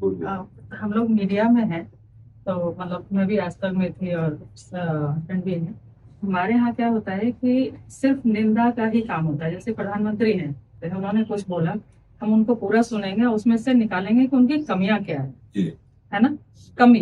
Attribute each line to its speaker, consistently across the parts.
Speaker 1: हम लोग मीडिया में हैं, तो मतलब मैं भी आज तक में थी और हस्बैंड भी है। हमारे यहाँ क्या होता है कि सिर्फ निंदा का ही काम होता है। जैसे प्रधानमंत्री हैं, तो उन्होंने कुछ बोला, हम उनको पूरा सुनेंगे, उसमें से निकालेंगे कि उनकी कमियां क्या है। जी। है ना। कमी।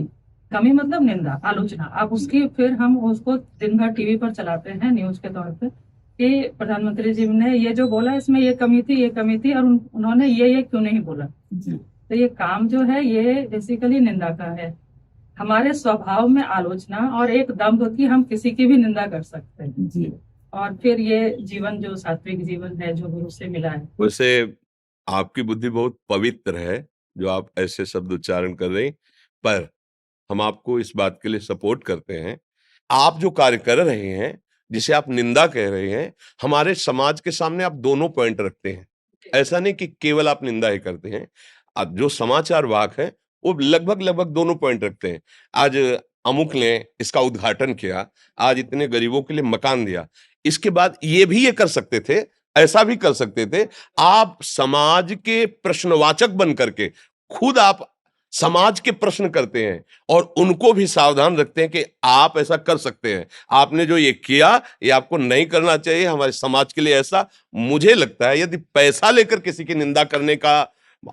Speaker 1: कमी मतलब निंदा, आलोचना। अब उसकी फिर हम उसको दिन भर टीवी पर चलाते हैं न्यूज के तौर पे कि प्रधानमंत्री जी ने ये जो बोला, इसमें ये कमी थी, ये कमी थी, और उन्होंने ये क्यों नहीं बोला। जी। तो ये काम जो है ये बेसिकली निंदा का है। हमारे स्वभाव में आलोचना और एक दम्भ की हम किसी की भी निंदा कर सकते हैं। जी। और फिर ये जीवन जो सात्विक जीवन है, जो गुरु से मिला है।
Speaker 2: वैसे आपकी बुद्धि बहुत पवित्र है, जो आप ऐसे शब्द उच्चारण कर रही, पर हम आपको इस बात के लिए सपोर्ट करते हैं। आप जो कार्य कर रहे हैं, जिसे आप निंदा कह रहे हैं, हमारे समाज के सामने आप दोनों पॉइंट रखते हैं। ऐसा नहीं कि केवल आप निंदा ही करते हैं। अब जो समाचार वाहक हैं, वो लगभग दोनों पॉइंट रखते हैं। आज अमुक ने इसका उद्घाटन किया, आज इतने गरीबों के लिए मकान दिया। इसके बाद ये भी ये कर सकते थे, ऐसा भी कर सकते थे। आप समाज के प्रश्नवाचक बन करके खुद आप समाज के प्रश्न करते हैं और उनको भी सावधान रखते हैं कि आप ऐसा कर सकते हैं। आपने जो ये किया, ये आपको नहीं करना चाहिए हमारे समाज के लिए। ऐसा मुझे लगता है, यदि पैसा लेकर किसी की निंदा करने का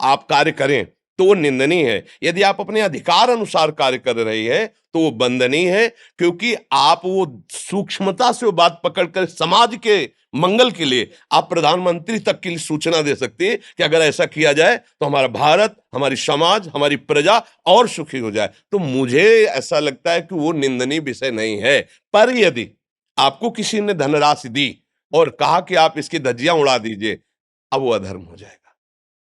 Speaker 2: आप कार्य करें तो वो निंदनीय है। यदि आप अपने अधिकार अनुसार कार्य कर रही है तो वो वंदनीय है, क्योंकि आप वो सूक्ष्मता से वो बात पकड़कर समाज के मंगल के लिए आप प्रधानमंत्री तक की सूचना दे सकती है कि अगर ऐसा किया जाए तो हमारा भारत, हमारी समाज, हमारी प्रजा और सुखी हो जाए। तो मुझे ऐसा लगता है कि वो निंदनीय विषय नहीं है। पर यदि आपको किसी ने धनराशि दी और कहा कि आप इसकी धज्जियां उड़ा दीजिए, अब वो अधर्म हो जाएगा।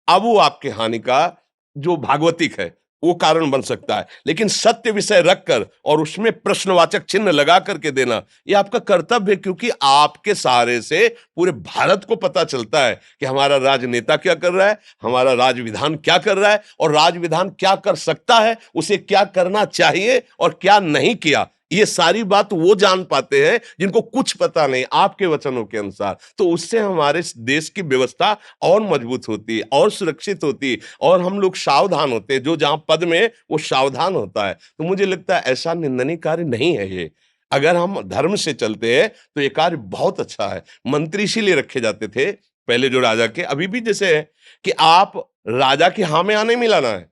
Speaker 2: अब वो आपके हानि का जो भागवतिक है वो कारण बन सकता है। लेकिन सत्य विषय रखकर और उसमें प्रश्नवाचक चिन्ह लगा करके देना, ये आपका कर्तव्य है, क्योंकि आपके सहारे से पूरे भारत को पता चलता है कि हमारा राजनेता क्या कर रहा है, हमारा राज विधान क्या कर रहा है, और राज विधान क्या कर सकता है, उसे क्या करना चाहिए और क्या नहीं किया। ये सारी बात वो जान पाते हैं जिनको कुछ पता नहीं आपके वचनों के अनुसार। तो उससे हमारे देश की व्यवस्था और मजबूत होती है और सुरक्षित होती है, और हम लोग सावधान होते हैं। जो जहां पद में वो सावधान होता है। तो मुझे लगता है ऐसा निंदनीय कार्य नहीं है ये। अगर हम धर्म से चलते हैं तो ये कार्य बहुत अच्छा है। मंत्री इसीलिए रखे जाते थे पहले जो राजा के, अभी भी जैसे है कि आप राजा की हाँ में आने मिलाना है।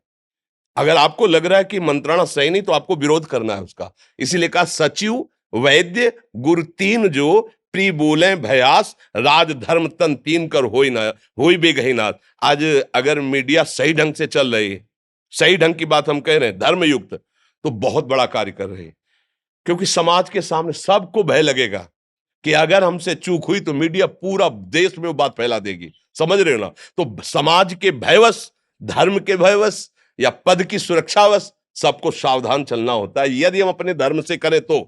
Speaker 2: अगर आपको लग रहा है कि मंत्रणा सही नहीं तो आपको विरोध करना है उसका। इसीलिए कहा सचिव, वैद्य, गुरु तीन जो प्री बोले भयास, राज धर्म तन तीन कर होई ना, होई बेगही नाथ। आज अगर मीडिया सही ढंग से चल रही है, सही ढंग की बात हम कह रहे हैं, धर्म युक्त, तो बहुत बड़ा कार्य कर रहे हैं। क्योंकि समाज के सामने सबको भय लगेगा कि अगर हमसे चूक हुई तो मीडिया पूरा देश में वो बात फैला देगी। समझ रहे हो ना। तो समाज के भयवश, धर्म के भयवश या पद की सुरक्षावश सबको सावधान चलना होता है। यदि हम अपने धर्म से करें तो।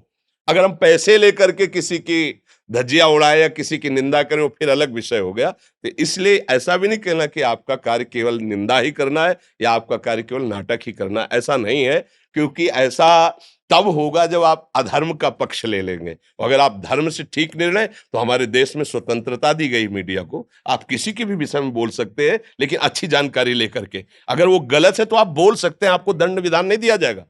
Speaker 2: अगर हम पैसे लेकर के किसी की धज्जियां उड़ाए या किसी की निंदा करें, वो फिर अलग विषय हो गया। तो इसलिए ऐसा भी नहीं कहना कि आपका कार्य केवल निंदा ही करना है या आपका कार्य केवल नाटक ही करना है, ऐसा नहीं है। क्योंकि ऐसा तब होगा जब आप अधर्म का पक्ष ले लेंगे। अगर आप धर्म से ठीक निर्णय, तो हमारे देश में स्वतंत्रता दी गई मीडिया को, आप किसी के भी विषय में बोल सकते हैं, लेकिन अच्छी जानकारी लेकर के। अगर वो गलत है तो आप बोल सकते हैं, आपको दंड विधान नहीं दिया जाएगा।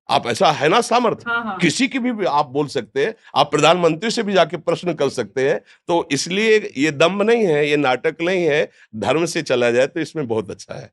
Speaker 2: आप ऐसा है ना सामर्थ्य।
Speaker 1: हाँ, हाँ।
Speaker 2: किसी की भी आप बोल सकते हैं, आप प्रधानमंत्री से भी जाके प्रश्न कर सकते हैं। तो इसलिए ये दम्भ नहीं है, ये नाटक नहीं है। धर्म से चला जाए तो इसमें बहुत अच्छा है।